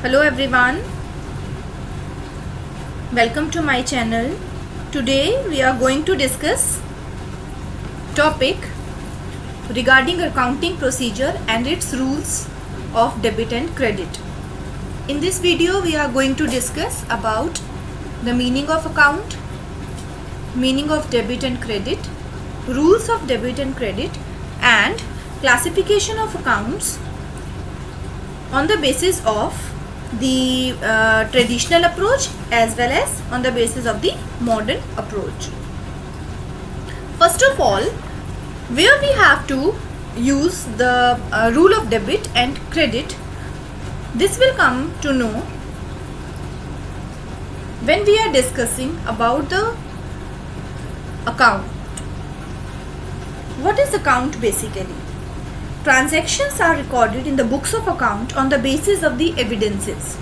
Hello everyone, welcome to my channel. Today we are going to discuss topic regarding accounting procedure and its rules of debit and credit. In this video we are going to discuss about the meaning of account, meaning of debit and credit, rules of debit and credit, and classification of accounts on the basis of the traditional approach as well as on the basis of the modern approach. First of all, where we have to use the rule of debit and credit, this will come to know when we are discussing about the account. What is account basically? Transactions are recorded in the books of account on the basis of the evidences.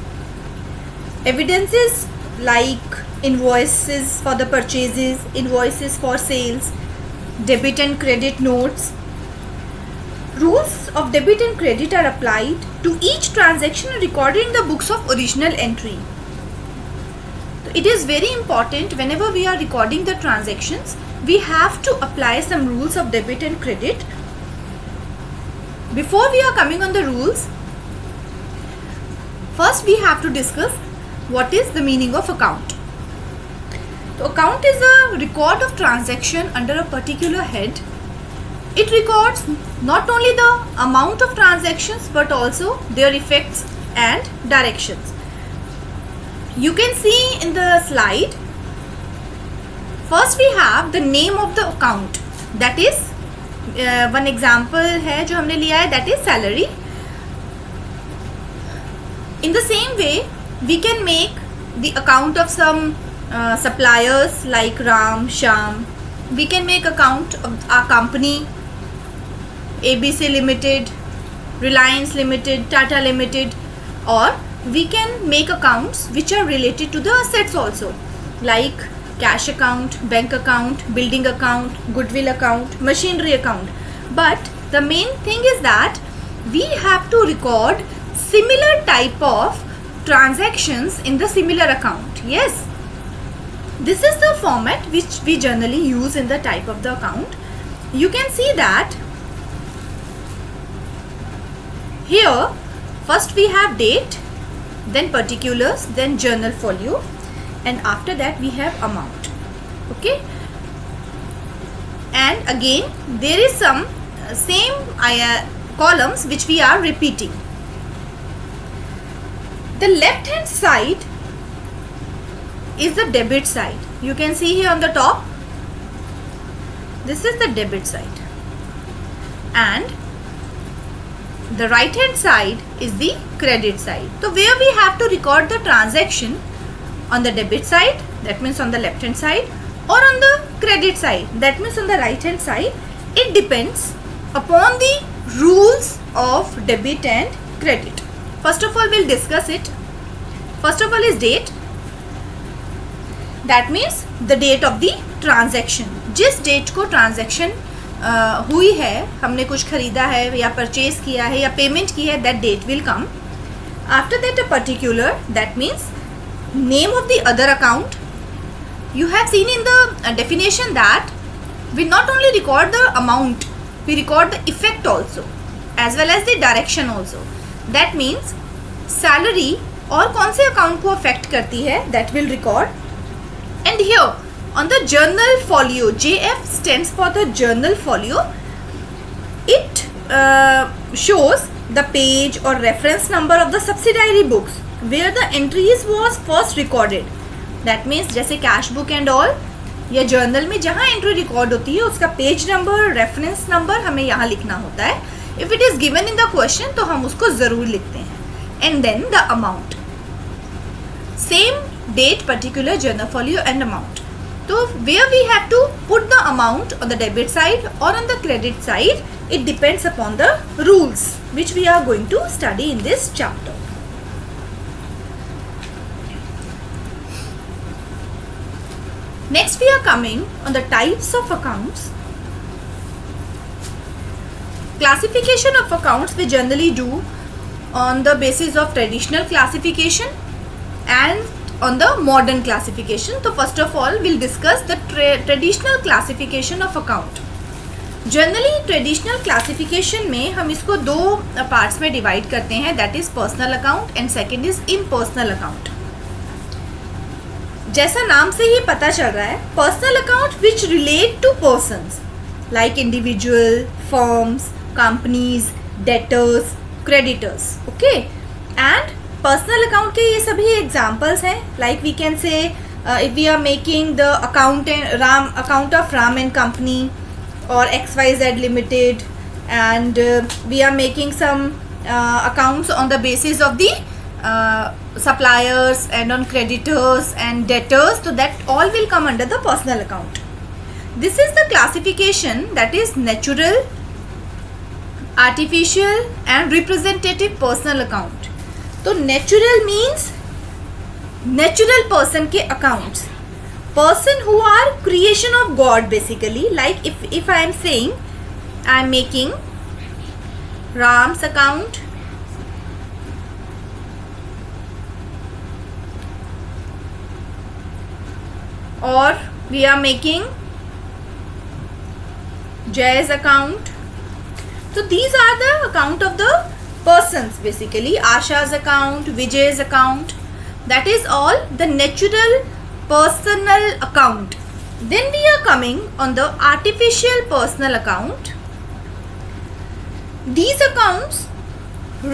Evidences like invoices for the purchases, invoices for sales, debit and credit notes. Rules of debit and credit are applied to each transaction recorded in the books of original entry. It is very important whenever we are recording the transactions, we have to apply some rules of debit and credit. Before we are coming on the rules, first we have to discuss what is the meaning of account. So account is a record of transaction under a particular head. It records not only the amount of transactions but also their effects and directions. You can see in the slide, first we have the name of the account, that is one example है जो हमने लिया है, that is salary. In the same way, we can make the account of some suppliers like Ram, Sham. We can make account of our company, ABC Limited, Reliance Limited, Tata Limited, or we can make accounts which are related to the assets also, like cash account, bank account, building account, goodwill account, machinery account. But the main thing is that we have to record similar type of transactions in the similar account. Yes, this is the format which we generally use in the type of the account. You can see that here first we have date, then particulars, then journal folio, and after that we have amount. Okay, and again there is some same columns which we are repeating. The left hand side is the debit side. You can see here on the top, this is the debit side, and the right hand side is the credit side. So where we have to record the transaction on the debit side, that means on the left hand side, or on the credit side, that means on the right hand side, it depends upon the rules of debit and credit. First of all, we'll discuss it. First of all is date. That means the date of the transaction. जिस date को transaction हुई है, हमने कुछ खरीदा है या purchase किया है या पेमेंट की है, that date will come. After that a particular, that means name of the other account. You have seen in the definition that we not only record the amount, we record the effect also as well as the direction also. That means salary और कौन से account को affect करती है, that will record. And here on the journal folio, JF stands for the journal folio. It shows the page or reference number of the subsidiary books where the entries was first recorded. That means जैसे cash book and all या journal में जहाँ entry record होती है उसका page number, reference number हमें यहाँ लिखना होता है. If it is given in the question तो हम उसको जरूर लिखते हैं. And then the amount, same date, particular, journal folio and amount. तो where we have to put the amount on the debit side और on the credit side, it depends upon the rules which we are going to study in this chapter. Next we are coming on the types of accounts. Classification of accounts we generally do on the basis of traditional classification and on the modern classification. So first of all we'll discuss the traditional classification of account. Generally traditional classification में हम इसको दो parts में divide करते हैं, that is personal account and second is impersonal account. जैसा नाम से ही पता चल रहा है, personal account which relate to persons like individual, firms, companies, debtors, creditors. Okay, and personal account के ये सभी एग्जांपल्स हैं. Like we can say if we are making the account of Ram and company or XYZ Limited, and we are making some accounts on the basis of the suppliers and on creditors and debtors, so that all will come under the personal account. This is the classification that is natural, artificial and representative personal account. तो natural means natural person के accounts, person who are creation of God basically. Like if I am saying I am making Ram's account, or we are making Jay's account, so these are the account of the persons basically. Asha's account, Vijay's account, that is all the natural personal account. Then we are coming on the artificial personal account. These accounts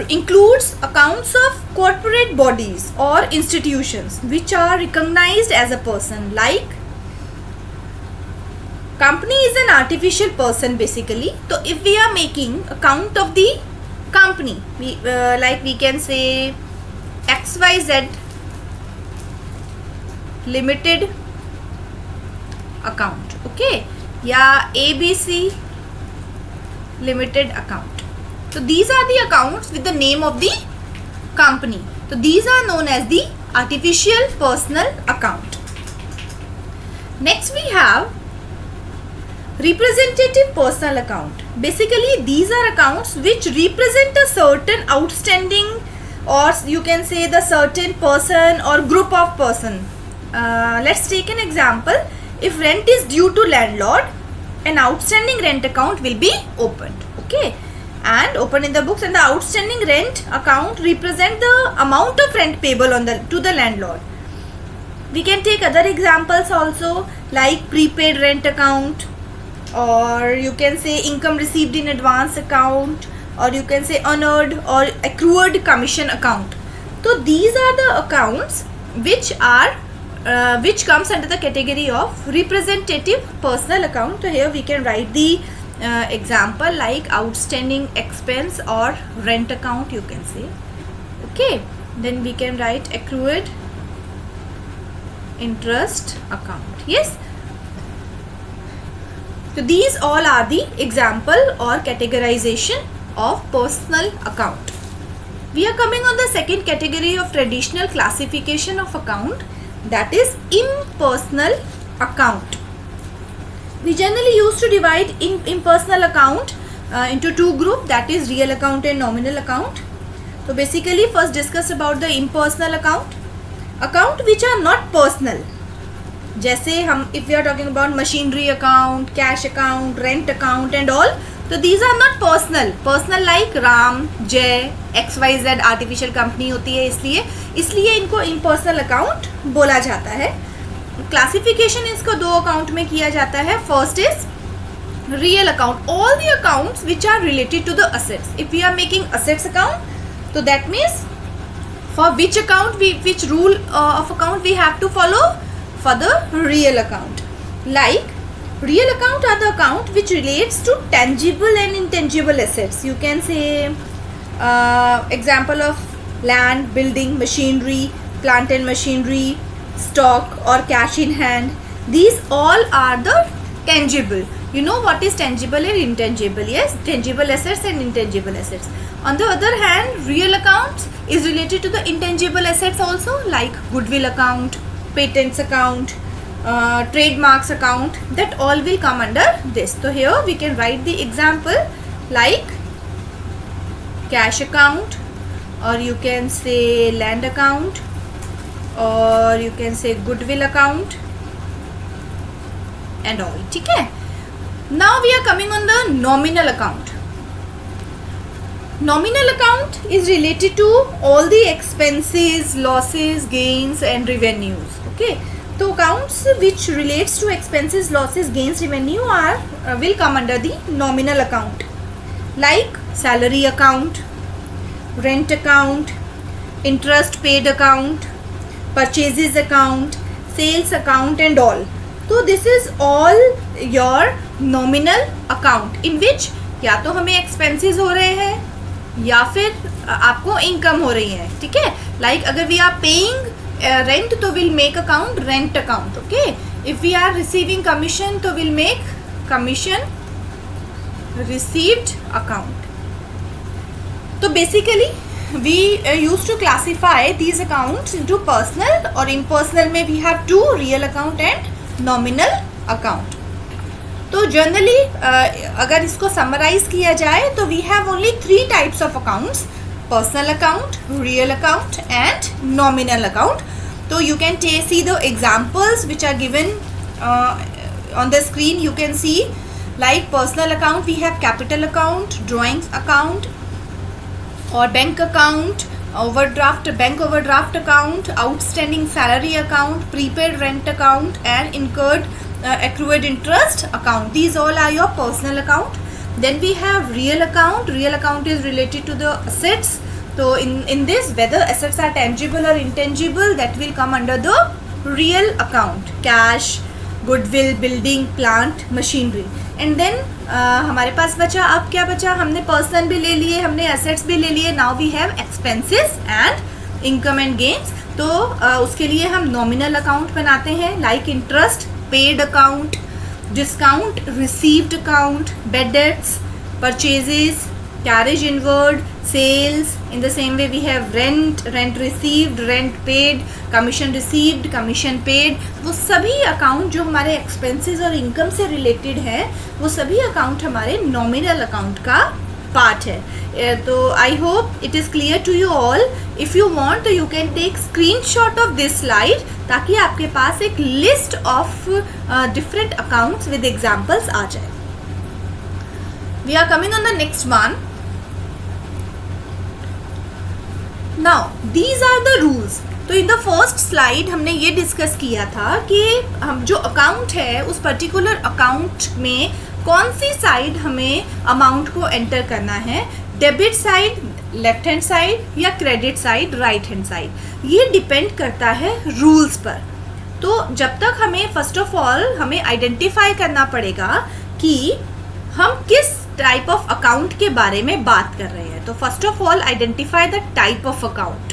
includes accounts of corporate bodies or institutions which are recognized as a person. Like company is an artificial person basically. So if we are making account of the company, like we can say XYZ Limited account, okay, या ABC Limited account. So these are the accounts with the name of the company. So these are known as the artificial personal account. Next we have representative personal account. Basically these are accounts which represent a certain outstanding, or you can say the certain person or group of person. Let's take an example. If rent is due to landlord, an outstanding rent account will be opened, okay, and open in the books, and the outstanding rent account represent the amount of rent payable to the landlord. We can take other examples also, like prepaid rent account, or you can say income received in advance account, or you can say unearned or accrued commission account. So these are the accounts which comes under the category of representative personal account. So here we can write the example like outstanding expense or rent account, you can say. Okay, then we can write accrued interest account. Yes, so these all are the example or categorization of personal account. We are coming on the second category of traditional classification of account, that is impersonal account. We generally used to divide impersonal account into two groups, that is real account and nominal account. So basically first discuss about the impersonal account which are not personal. जैसे हम if we are talking about machinery account, cash account, rent account and all, so these are not personal like Ram, Jay, XYZ artificial company होती है, इसलिए इनको impersonal account बोला जाता है. Classification इसको दो अकाउंट में किया जाता है. First is real account, all the accounts which are related to the assets. If we are making assets account, तो that means for which account which rule of account we have to follow for the real account. Like real account are the account which relates to tangible and intangible assets. You can say example of land, building, machinery, plant and machinery, stock or cash in hand. These all are the tangible. You know what is tangible and intangible? Yes, tangible assets and intangible assets. On the other hand, real accounts is related to the intangible assets also, like goodwill account, patents account, trademarks account. That all will come under this. So here we can write the example like cash account or you can say land account, or you can say goodwill account and all. ठीक है. Now we are coming on the nominal account. Nominal account is related to all the expenses, losses, gains and revenues. Okay. So accounts which relates to expenses, losses, gains, revenue are will come under the nominal account, like salary account, rent account, interest paid account, purchases account, sales account and all. So this is all your nominal account in which या तो हमें expenses हो रहे हैं या फिर आपको income हो रही है. ठीक है. Like अगर we are paying rent तो will make account rent account. Okay. If we are receiving commission तो will make commission received account. तो basically we used to classify these accounts into personal, और in personal में we have two, real account and nominal account. तो generally अगर इसको summarise किया जाए तो we have only 3 types of accounts, personal account, real account and nominal account. तो you can see the examples which are given on the screen. You can see like personal account we have capital account, drawings account और bank account, overdraft, bank overdraft account, outstanding salary account, prepaid rent account and incurred accrued interest account. These all are your personal account. Then we have real account. Real account is related to the assets. So in this, whether assets are tangible or intangible, that will come under the real account. Cash, goodwill, building, plant, machinery. And then हमारे पास बचा, अब क्या बचा, हमने person भी ले लिए, हमने एसेट्स भी ले लिए. Now we have expenses and income and gains. तो उसके लिए हम नॉमिनल अकाउंट बनाते हैं, like interest paid account, discount received account, bad debts, purchases, carriage inward, sales. In the same way we have rent, rent received, rent paid, commission received, commission paid. वो सभी account जो हमारे expenses और income से related है, वो सभी account हमारे नॉमिनल अकाउंट का पार्ट है. तो I hope it is clear to you all. If you want तो you can take screenshot of this slide ताकि आपके पास एक list of different accounts with examples आ जाए. We are coming on the next one. Now these are the rules. तो in the first slide हमने ये डिस्कस किया था कि हम जो अकाउंट है उस पर्टिकुलर अकाउंट में कौन सी साइड हमें अमाउंट को एंटर करना है, debit side left hand side या credit side right hand side. ये डिपेंड करता है रूल्स पर. तो जब तक हमें फर्स्ट ऑफ ऑल हमें आइडेंटिफाई करना पड़ेगा कि हम किस टाइप ऑफ अकाउंट के बारे में बात कर रहे हैं. तो first of all identify the type of account,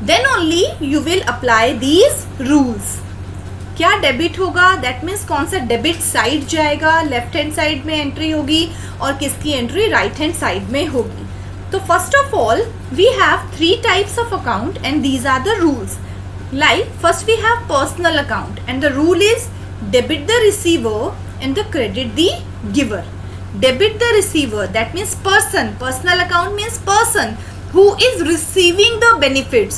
then only you will apply these rules. क्या डेबिट होगा, दैट मीन्स कौन सा डेबिट साइड जाएगा, लेफ्ट हैंड साइड में एंट्री होगी और किसकी एंट्री राइट हैंड साइड में होगी. तो first of all we have 3 types of account and these are the rules. Like first we have personal account and the rule is debit the receiver and the credit the giver. Debit the receiver, that means person. Personal account means person who is receiving the benefits.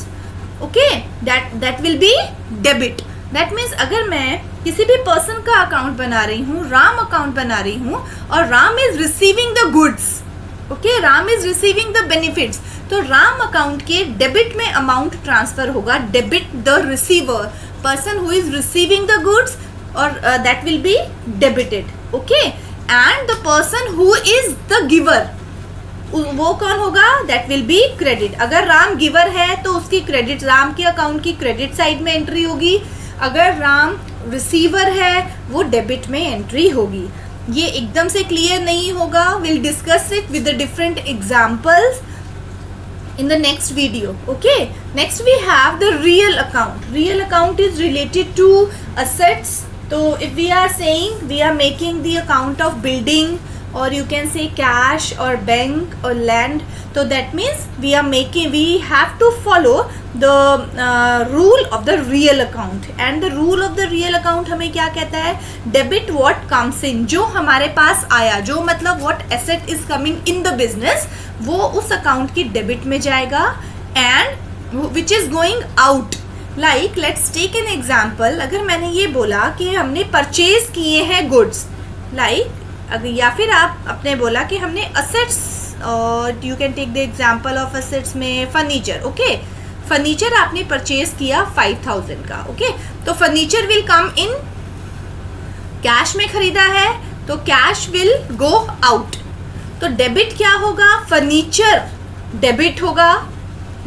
Okay, that will be debit. That means अगर मैं किसी भी person का account बना रही हूँ, Ram account बना रही हूँ और Ram is receiving the goods. Okay, Ram is receiving the benefits. तो राम account के debit में amount transfer होगा. Debit the receiver, person who is receiving the goods, और that will be debited. Okay. And the person who is the giver, वो कौन होगा, that will be credit. अगर Ram giver है तो उसकी क्रेडिट, राम के अकाउंट की क्रेडिट साइड में एंट्री होगी. अगर राम रिसीवर है वो डेबिट में एंट्री होगी. ये एकदम से क्लियर नहीं होगा. Will discuss it with the different examples in the next video. Okay, next we have the real account. Real account is related to assets. So if we are saying we are making the account of building, or you can say cash or bank or land. So that means we have to follow the rule of the real account, and the rule of the real account हमें क्या कहता है? Debit what comes in, जो हमारे पास आया, जो मतलब what asset is coming in the business, वो उस account की debit में जाएगा, and which is going out. Like let's take an example. अगर मैंने ये बोला कि हमने परचेज किए हैं गुड्स, अगर या फिर आप अपने बोला कि हमने असेट्स, और you can take the example of assets में फर्नीचर. ओके, फर्नीचर आपने परचेज किया 5000 का. ओके, तो furniture will come in, cash में खरीदा है तो कैश विल गो आउट. तो डेबिट क्या होगा? फर्नीचर डेबिट होगा.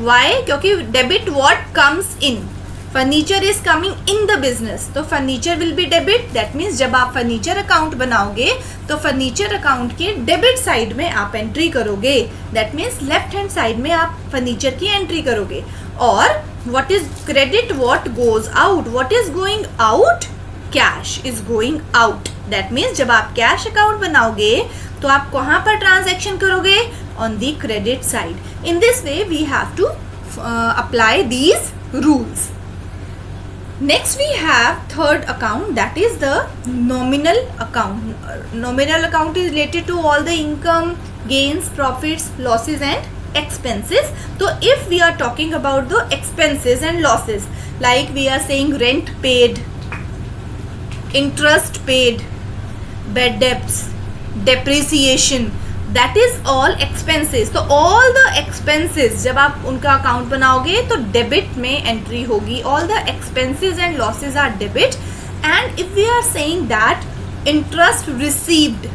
वाई? क्योंकि debit what comes in, furniture is coming in the business, तो furniture will be debit. That means जब आप फर्नीचर अकाउंट बनाओगे तो फर्नीचर अकाउंट के डेबिट साइड में आप एंट्री करोगे. That means left hand side में आप फर्नीचर की एंट्री करोगे. और what is credit? What goes out. What is going out? Cash is going out. That means जब आप कैश अकाउंट बनाओगे तो आप कहाँ पर ट्रांजेक्शन करोगे? On the credit side. In this way we have to apply these rules. Next we have third account, that is the nominal account. Nominal account is related to all the income, gains, profits, losses and expenses. So if we are talking about the expenses and losses, like we are saying rent paid, interest paid, bad debts, depreciation, that is all expenses. तो all the expenses जब आप उनका account बनाओगे तो debit में entry होगी. all the expenses and losses are debit. and if we are saying that interest received,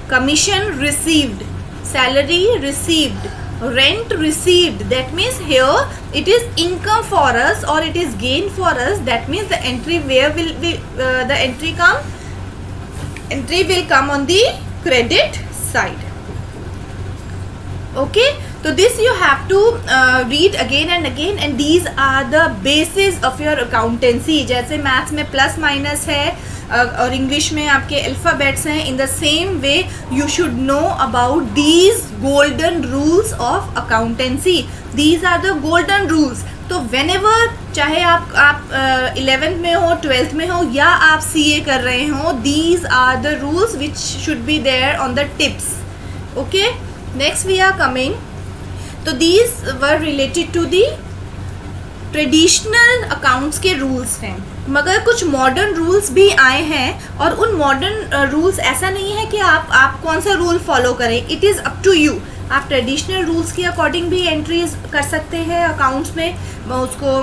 commission received, salary received, rent received, that means here it is income for us or it is gain for us. That means the entry where will be the entry will come on the credit side. Okay, so this you have to read again and again, and these are the basis of your accountancy. जैसे maths में plus minus है और English में आपके alphabets हैं, in the same way you should know about these golden rules of accountancy. These are the golden rules. तो whenever, चाहे आप 11th में हो, 12th में हो, या आप CA कर रहे हो, these are the rules which should be there on the tips. Okay, next we are coming, तो these were related to the traditional accounts के रूल्स हैं. मगर कुछ मॉडर्न रूल्स भी आए हैं, और उन मॉडर्न रूल्स ऐसा नहीं है कि आप कौन सा रूल फॉलो करें. It is up to you. आप ट्रेडिशनल रूल्स के अकॉर्डिंग भी एंट्रीज कर सकते हैं अकाउंट्स में, उसको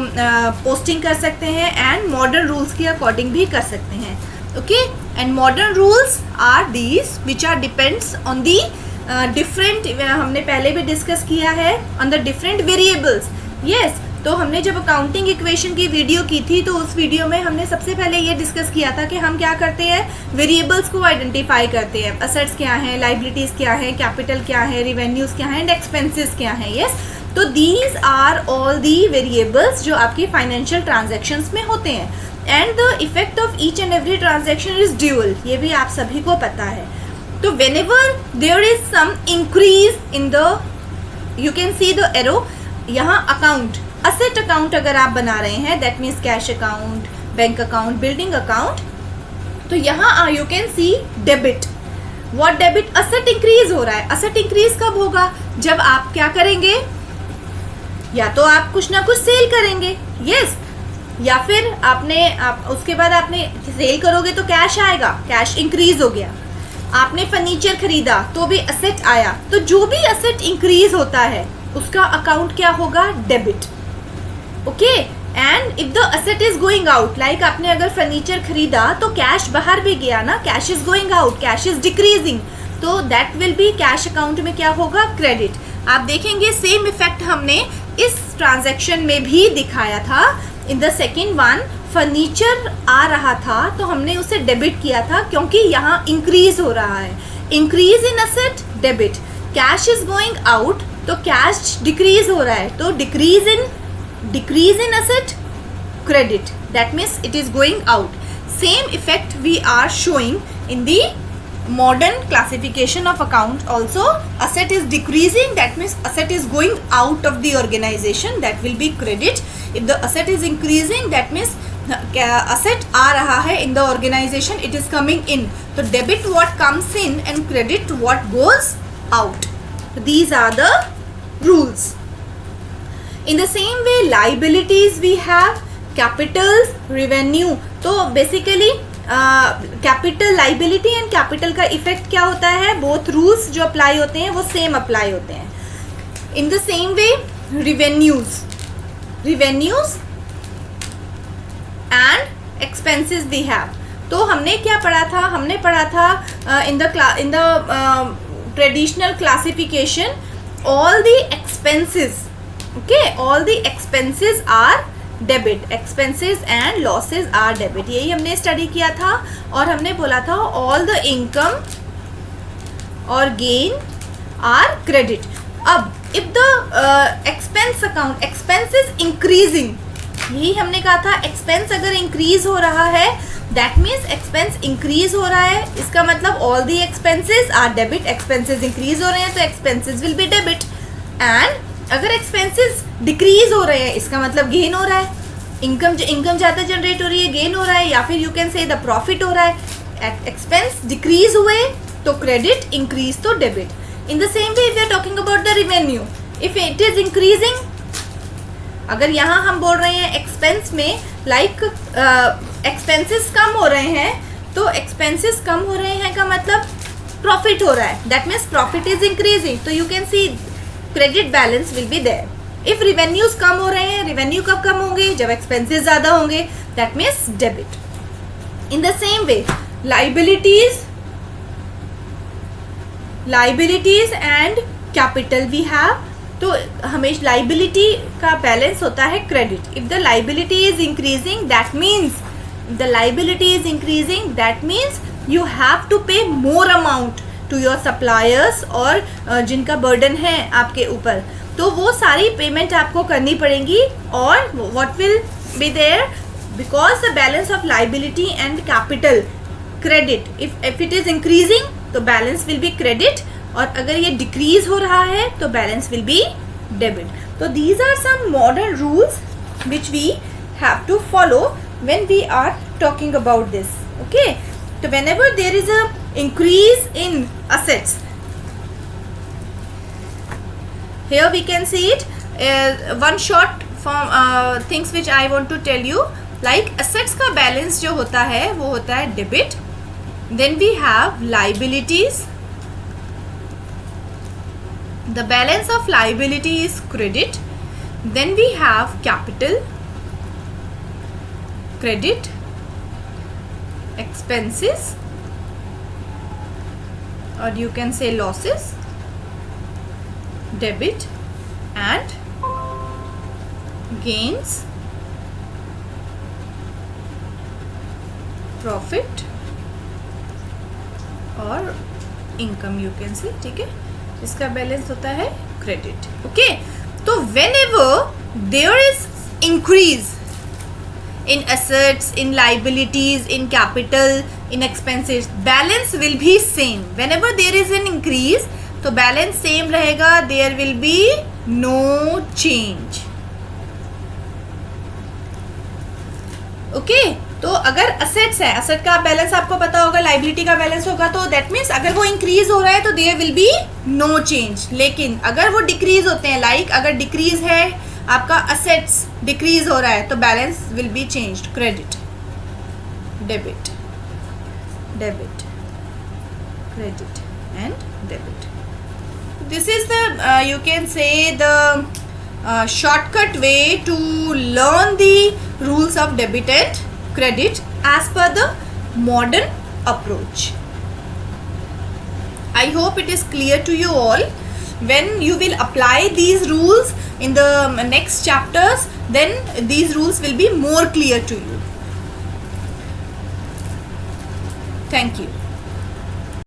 पोस्टिंग कर सकते हैं, एंड मॉडर्न रूल्स के अकॉर्डिंग भी कर सकते हैं. Okay, and modern rules are these which are depends on the different, हमने पहले भी डिस्कस किया है, on the different variables. Yes, तो हमने जब अकाउंटिंग इक्वेशन की वीडियो की थी तो उस वीडियो में हमने सबसे पहले ये डिस्कस किया था कि हम क्या करते हैं, वेरिएबल्स को आइडेंटिफाई करते हैं. असेट्स क्या हैं, लाइबिलिटीज़ क्या हैं, कैपिटल क्या है, रिवेन्यूज़ क्या हैं, एंड एक्सपेंसेस क्या हैं. यस, तो these are all the variables जो आपके फाइनेंशियल ट्रांजेक्शन्स में होते हैं. And the effect of each and every transaction is dual, ये भी आप सभी को पता है. तो whenever there is some increase in the, you can see the arrow, यहाँ अकाउंट, असेट अकाउंट अगर आप बना रहे हैं, that means cash account, bank account, building account, तो यहाँ you can C debit. What debit? Asset increase हो रहा है. असेट इंक्रीज कब होगा? जब आप क्या करेंगे, या तो आप कुछ ना कुछ सेल करेंगे, यस, या फिर आप उसके बाद आपने सेल करोगे तो कैश आएगा, कैश इंक्रीज हो गया. आपने फर्नीचर खरीदा तो भी असेट आया. तो जो भी असेट इंक्रीज होता है उसका अकाउंट क्या होगा? Debit. Okay, and if the asset is going out, like आपने अगर फर्नीचर खरीदा तो कैश बाहर भी गया ना, cash is going out, cash is decreasing, तो that will be cash account में क्या होगा? क्रेडिट. आप देखेंगे सेम इफेक्ट हमने इस ट्रांजैक्शन में भी दिखाया था. In the second one furniture आ रहा था तो हमने उसे डेबिट किया था, क्योंकि यहाँ इंक्रीज हो रहा है. Increase in asset, debit. Cash is going out, तो कैश डिक्रीज हो रहा है, तो decrease in asset, credit. That means it is going out. Same effect we are showing in the modern classification of account also, asset is decreasing, that means asset is going out of the organization, that will be credit. If the asset is increasing, that means asset आ रहा है in the organization, it is coming in. So debit what comes in and credit what goes out. These are the rules. In the same way, liabilities we have capital, revenue. तो basically capital, liability and capital का effect क्या होता है, both rules जो apply होते हैं वो same apply होते हैं. In the same way revenues and expenses we have. तो हमने क्या पढ़ा था, हमने पढ़ा था in the traditional classification all the expenses, okay, all the expenses are debit, expenses and losses are debit. यही हमने स्टडी किया था. और हमने बोला था ऑल द इनकम और गेन आर क्रेडिट. अब if the expense account, expense is increasing, यही हमने कहा था, एक्सपेंस अगर इंक्रीज हो रहा है दैट मीन्स एक्सपेंस इंक्रीज हो रहा है, इसका मतलब all the expenses are debit. Expenses increase हो रहे हैं तो expenses will be debit. And अगर एक्सपेंसेस डिक्रीज हो रहे हैं इसका मतलब गेन हो रहा है, इनकम ज़्यादा जनरेट हो रही है, गेन हो रहा है, या फिर you can say the profit हो रहा है. एक्सपेंस डिक्रीज हुए तो क्रेडिट, इंक्रीज तो debit. In the same way we are talking about the revenue, if it is increasing, अगर यहाँ हम बोल रहे हैं एक्सपेंस में लाइक एक्सपेंसेस कम हो रहे हैं, तो एक्सपेंसेस कम हो रहे हैं का मतलब प्रॉफिट हो रहा है, that means profit is increasing. तो you can see credit balance will be there. If revenues कम हो रहे हैं, रिवेन्यू कब कम होंगे, जब एक्सपेंसेस ज्यादा होंगे, that means debit. In the same way liabilities and capital we have. तो हमेशा लाइबिलिटी का बैलेंस होता है credit. If the liability is increasing that means you have to pay more amount to your suppliers, और जिनका burden है आपके ऊपर, तो वो सारी पेमेंट आपको करनी पड़ेगी. और what will be there, because the balance of liability and capital credit, if it is increasing तो बैलेंस विल बी क्रेडिट, और अगर ये डिक्रीज हो रहा है तो बैलेंस विल बी डेबिट. तो these are some modern rules which we have to follow when we are talking about this. Okay, so whenever there is a increase in assets, here we can see it, one short form things which I want to tell you, like assets का balance जो होता है वो होता है debit, then we have liabilities, the balance of liability is credit, then we have capital, credit, expenses, or you can say losses, debit, and gains, profit और income you can say. ठीक है, इसका बैलेंस होता है credit. Okay, तो whenever there is increase in assets, in liabilities, in capital, in expenses, balance will be same. Whenever there is an increase, तो balance same रहेगा, there will be no change. Okay, तो अगर assets है, asset का balance आपको पता होगा, liability का बैलेंस होगा, तो that means अगर वो increase हो रहा है तो there will be no change. लेकिन अगर वो decrease होते हैं, like अगर decrease है आपका assets decrease हो रहा है, तो balance will be changed, credit, debit, debit, credit and debit. This is the you can say the shortcut way to learn the rules of debit and credit as per the modern approach. I hope it is clear to you all. When you will apply these rules in the next chapters, then these rules will be more clear to you. Thank you.